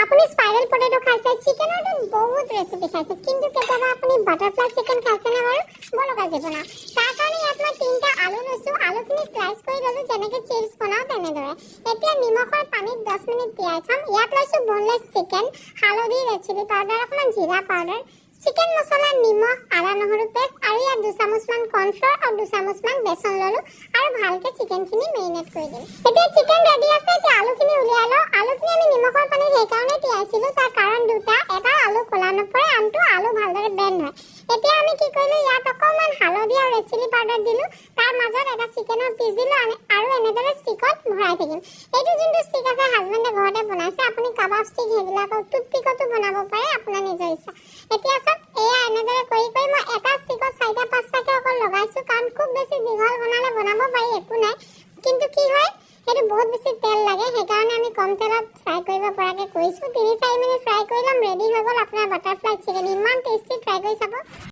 আপুনি স্পাইৰাল পটেটো খাইছে, চিকেনৰ বহুত ৰেচিপি খাইছে, কিন্তু কেতিয়াবা আপুনি বাটাৰফ্লাই চিকেন খাইছেনে বাৰু? বলক আজি বনাওঁ। তাৰ কাৰণে ইয়াত মই 3টা আলু লৈছোঁ। আলুখিনি স্লাইচ কৰি ল'লোঁ, যেনেকৈ চিপছ বনাওঁ তেনেদৰে। এতিয়া নিমখৰ পানীত 10 মিনিট তিয়াই থ'ম। ইয়াত লৈছোঁ বনলেছ চিকেন, হালধি, ৰেড চিলি পাউডাৰ, অকণমান জিৰা পাউডাৰ, চিকেন মছলা, নিমখ, আদা নহৰু পেষ্ট, আৰু ইয়াত 2 চামুচমান কৰ্ণফ্ল'ৰ আৰু 2 চামুচমান বেচন ল'লোঁ আৰু ভালকৈ চিকেনখিনি মেৰিনেট কৰি দিম। এতিয়া চিকেন ৰেডি আছে। এতিয়া আলুখিনি উলিয়াই লওঁ। আলুখিনি আমি নিমখৰ পানীত সেইকাৰণে তিয়াইছিলোঁ, তাৰ কাৰণ দুটা। এটা আলু ক'লা নপৰে, আনটো আলু ভালদৰে বেণ্ড হয়। এতিয়া আমি কি কৰিলোঁ, ইয়াত অকণমান হালধি আৰু ৰেড চিলি পাউডাৰ দিলোঁ, তাৰ মাজত এটা চিকেনৰ পিচ দিলোঁ আৰু এনেদৰে ষ্টিকত ভৰাই থাকিম। এইটো যোনটো ষ্টিক আছে হাজবেণ্ডে ঘৰতে বনাইছে, আপুনি কাবাব ষ্টিক সেইবিলাকৰ টুথপিকতো বনাব পাৰে, আপোনাৰ নিজৰ ইচ্ছা। এতিয়া চাওক, এয়া এনেদৰে কৰি কৰি মই এটা ষ্টিকত 4টা-5টাকৈ অকল লগাইছোঁ, কাৰণ খুব বেছি দীঘল বনালে বনাব পাৰি, একো নাই। কিন্তু কি হয়, সেইটো বহুত বেছি তেল লাগে, সেইকাৰণে আমি কম তেলত ফ্ৰাই কৰিব পৰাকৈ কৰিছোঁ। 3-4 মিনিট ফ্ৰাই কৰি ল'ম, ৰেডি হৈ গ'ল আপোনাৰ বাটাৰফ্লাই চিকেন। ইমান টেষ্টি, ট্ৰাই কৰি চাব।